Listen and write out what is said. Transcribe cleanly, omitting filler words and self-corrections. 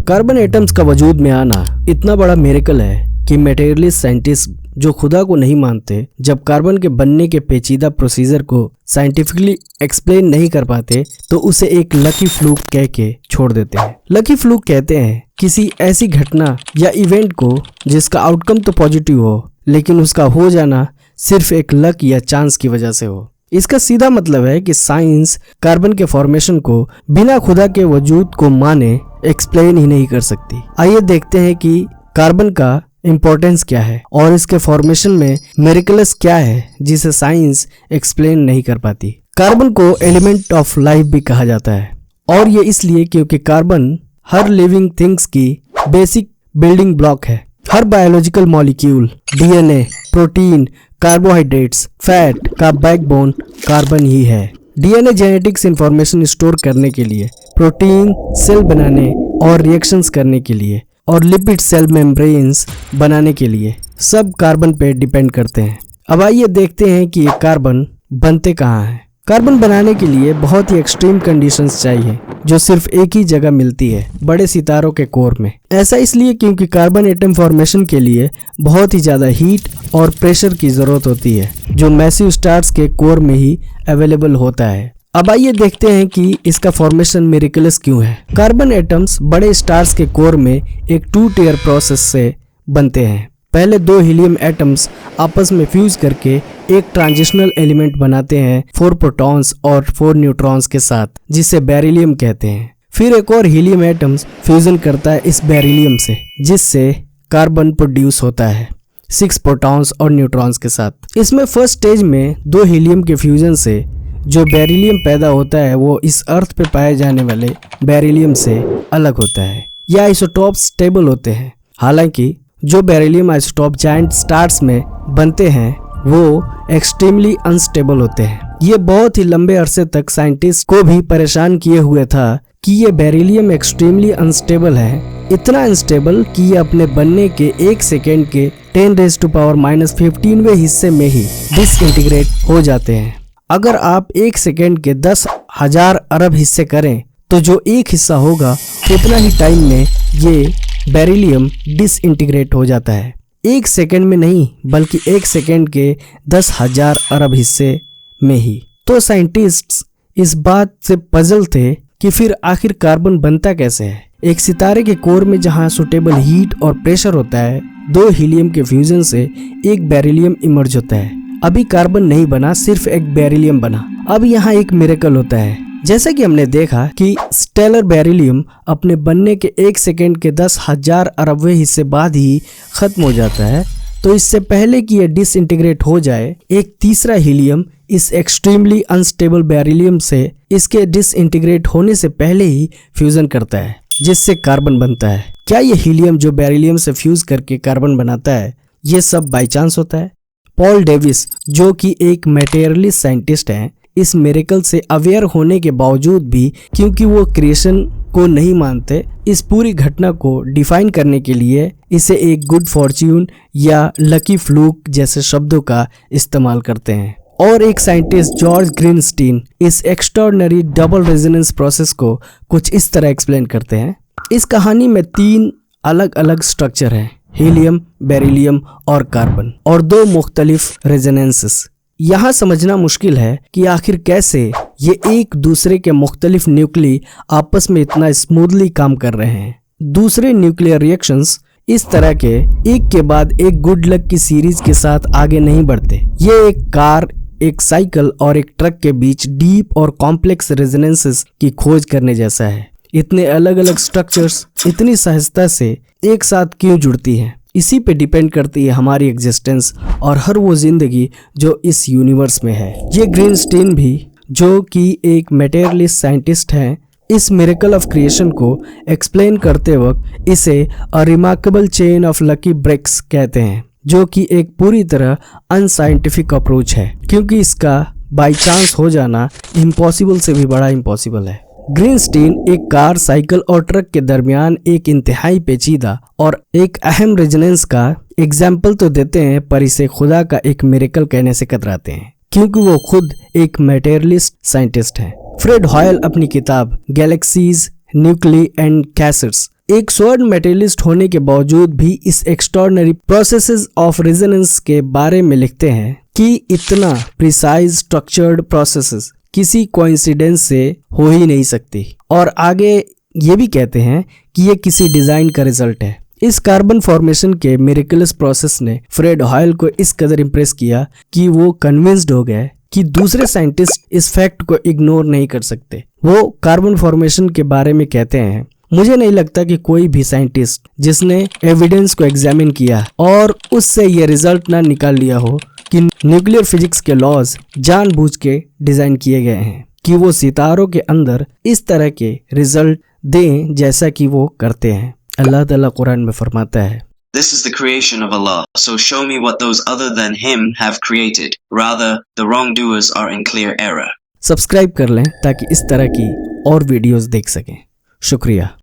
Carbon atoms का वजूद में आना इतना बड़ा मिरेकल है कि मटेरियलिस्ट साइंटिस्ट जो खुदा को नहीं मानते, जब कार्बन के बनने के पेचीदा प्रोसीजर को साइंटिफिकली एक्सप्लेन नहीं कर पाते तो उसे एक लकी फ्लूक कह के छोड़ देते हैं। लकी फ्लूक कहते हैं किसी ऐसी घटना या इवेंट को जिसका आउटकम तो पॉजिटिव हो लेकिन उसका हो जाना सिर्फ एक लक या चांस की वजह से हो। इसका सीधा मतलब है कि साइंस कार्बन के फॉर्मेशन को बिना खुदा के वजूद को माने एक्सप्लेन ही नहीं कर सकती। आइए देखते हैं कि कार्बन का इम्पोर्टेंस क्या है और इसके फॉर्मेशन में मिरेकल्स क्या है जिसे साइंस एक्सप्लेन नहीं कर पाती। कार्बन को एलिमेंट ऑफ लाइफ भी कहा जाता है और ये इसलिए क्योंकि कार्बन हर लिविंग थिंग्स की बेसिक बिल्डिंग ब्लॉक है। हर biological molecule, DNA, protein, carbohydrates, fat का बैकबोन कार्बन ही है। डीएनए जेनेटिक्स इंफॉर्मेशन स्टोर करने के लिए, प्रोटीन सेल बनाने और रिएक्शंस करने के लिए, और लिपिड सेल मेम्ब्रेन्स बनाने के लिए सब कार्बन पे डिपेंड करते हैं। अब आइए देखते हैं कि ये कार्बन बनते कहाँ हैं। कार्बन बनाने के लिए बहुत ही एक्सट्रीम कंडीशंस चाहिए जो सिर्फ एक ही जगह मिलती है, बड़े सितारों के कोर में। ऐसा इसलिए क्योंकि कार्बन एटम फॉर्मेशन के लिए बहुत ही ज्यादा हीट और प्रेशर की जरूरत होती है जो मैसिव स्टार्स के कोर में ही अवेलेबल होता है। अब आइए देखते हैं कि इसका फॉर्मेशन मिरेकलस क्यों है। कार्बन एटम्स बड़े स्टार्स के कोर में एक 2 टियर प्रोसेस से बनते हैं। पहले 2 हीलियम एटम्स आपस में फ्यूज करके एक ट्रांजिशनल एलिमेंट बनाते हैं 4 प्रोटॉन्स और 4 न्यूट्रॉन्स के साथ, जिसे बेरिलियम कहते हैं। फिर एक और हीलियम एटम्स फ्यूजन करता है इस बेरिलियम से, जिससे कार्बन प्रोड्यूस होता है 6 प्रोटॉन्स और न्यूट्रॉन्स के साथ। इसमें फर्स्ट स्टेज में 2 हीलियम के फ्यूजन से जो बेरिलियम पैदा होता है वो इस अर्थ पे पाए जाने वाले बेरिलियम से अलग होता है। यह आइसोटॉप स्टेबल होते हैं। हालांकि जो बेरिलियम आइसोटॉप जायंट स्टार्स में बनते हैं वो एक्सट्रीमली अनस्टेबल होते हैं। ये बहुत ही लंबे अरसे तक साइंटिस्ट को भी परेशान किए हुए था कि ये बेरिलियम एक्सट्रीमली अनस्टेबल है, इतना अनस्टेबल कि ये अपने बनने के 1 सेकेंड के 10⁻⁻15वें हिस्से में ही डिसइंटीग्रेट हो जाते हैं। अगर आप 1 सेकेंड के 10,000 अरब हिस्से करें तो जो एक हिस्सा होगा उतना ही टाइम में ये बेरिलियम डिसइंटीग्रेट हो जाता है। 1 सेकेंड में नहीं बल्कि 1 सेकेंड के 10,000 अरब हिस्से में ही। तो साइंटिस्ट्स इस बात से पजल थे कि फिर आखिर कार्बन बनता कैसे है। एक सितारे के कोर में जहां सुटेबल हीट और प्रेशर होता है, 2 हीलियम के फ्यूजन से एक बेरिलियम इमर्ज होता है। अभी कार्बन नहीं बना, सिर्फ एक बेरिलियम बना। अब यहाँ एक मिरेकल होता है। जैसा कि हमने देखा कि स्टेलर बेरिलियम अपने बनने के 1 सेकेंड के 10,000 अरबवें हिस्से बाद ही खत्म हो जाता है, तो इससे पहले कि यह डिसइंटीग्रेट हो जाए, एक तीसरा हीलियम इस एक्सट्रीमली अनस्टेबल बेरिलियम से इसके डिसइंटीग्रेट होने से पहले ही फ्यूजन करता है, जिससे कार्बन बनता है। क्या ये हीलियम जो बेरिलियम से फ्यूज करके कार्बन बनाता है, ये सब बाई चांस होता है? पॉल डेविस, जो कि एक मटेरियलिस्ट साइंटिस्ट हैं, इस मिरेकल से अवेयर होने के बावजूद भी, क्योंकि वो क्रिएशन को नहीं मानते, इस पूरी घटना को डिफाइन करने के लिए इसे एक गुड फॉर्च्यून या लकी फ्लूक जैसे शब्दों का इस्तेमाल करते हैं। और एक साइंटिस्ट जॉर्ज ग्रीनस्टीन इस एक्स्ट्राऑर्डिनरी डबल रेजोनेंस प्रोसेस को कुछ इस तरह एक्सप्लेन करते हैं। इस कहानी में 3 अलग अलग स्ट्रक्चर हैं, हीलियम, बेरिलियम और कार्बन, और 2 मुख्तलिफ रेजोनेंसेस। यहाँ समझना मुश्किल है कि आखिर कैसे ये एक दूसरे के मुख्तलिफ न्यूक्ली आपस में इतना स्मूथली काम कर रहे हैं। दूसरे न्यूक्लियर रिएक्शंस इस तरह के एक के बाद एक गुड लक की सीरीज के साथ आगे नहीं बढ़ते। ये एक कार, एक साइकिल और एक ट्रक के बीच डीप और कॉम्प्लेक्स रेजोनेंसेस की खोज करने जैसा है। इतने अलग अलग स्ट्रक्चर्स इतनी सहजता से एक साथ क्यों जुड़ती हैं, इसी पे डिपेंड करती है हमारी एग्जिस्टेंस और हर वो जिंदगी जो इस यूनिवर्स में है। ये ग्रीनस्टीन भी, जो कि एक मटेरियलिस्ट साइंटिस्ट हैं, इस मिरेकल ऑफ क्रिएशन को एक्सप्लेन करते वक्त इसे a remarkable chain of lucky breaks कहते हैं, जो कि एक पूरी तरह अनसाइंटिफिक अप्रोच है, क्योंकि इसका बाई चांस हो जाना इम्पॉसिबल से भी बड़ा इम्पॉसिबल है। ग्रीनस्टीन एक कार, साइकिल और ट्रक के दरमियान एक इंतहाई पेचीदा और एक अहम रेजोनेंस का एग्जाम्पल तो देते हैं, पर इसे खुदा का एक मिरेकल कहने से कतराते हैं, क्योंकि वो खुद एक मटेरियलिस्ट साइंटिस्ट हैं। फ्रेड हॉयल अपनी किताब गैलेक्सीज, न्यूक्ली एंड कैसेट्स एक स्वर्ण मेटेरियलिस्ट होने के बावजूद भी इस एक्स्ट्राऑर्डिनरी प्रोसेसेस ऑफ रेजोनेंस के बारे में लिखते हैं कि इतना प्रिसाइज स्ट्रक्चर्ड प्रोसेसेस किसी कोइंसिडेंस से हो ही नहीं सकती, और आगे ये भी कहते हैं कि ये किसी डिजाइन का रिजल्ट है। इस कार्बन फॉर्मेशन के मिरेकलस प्रोसेस ने फ्रेड हॉयल को इस कदर इम्प्रेस किया कि वो कन्विंस्ड हो गए कि दूसरे साइंटिस्ट इस फैक्ट को इग्नोर नहीं कर सकते। वो कार्बन फॉर्मेशन के बारे में कहते हैं, मुझे नहीं लगता कि कोई भी साइंटिस्ट जिसने एविडेंस को एग्जामिन किया और उससे ये रिजल्ट ना निकाल लिया हो कि न्यूक्लियर फिजिक्स के लॉज जानबूझ के डिजाइन किए गए हैं कि वो सितारों के अंदर इस तरह के रिजल्ट दें जैसा कि वो करते हैं। अल्लाह ताला कुरान में फरमाता है, This is the creation of Allah, so show me what those other than him have created. Rather, the wrongdoers are in clear error. Subscribe कर लें ताकि इस तरह की और वीडियोस देख सकें। शुक्रिया।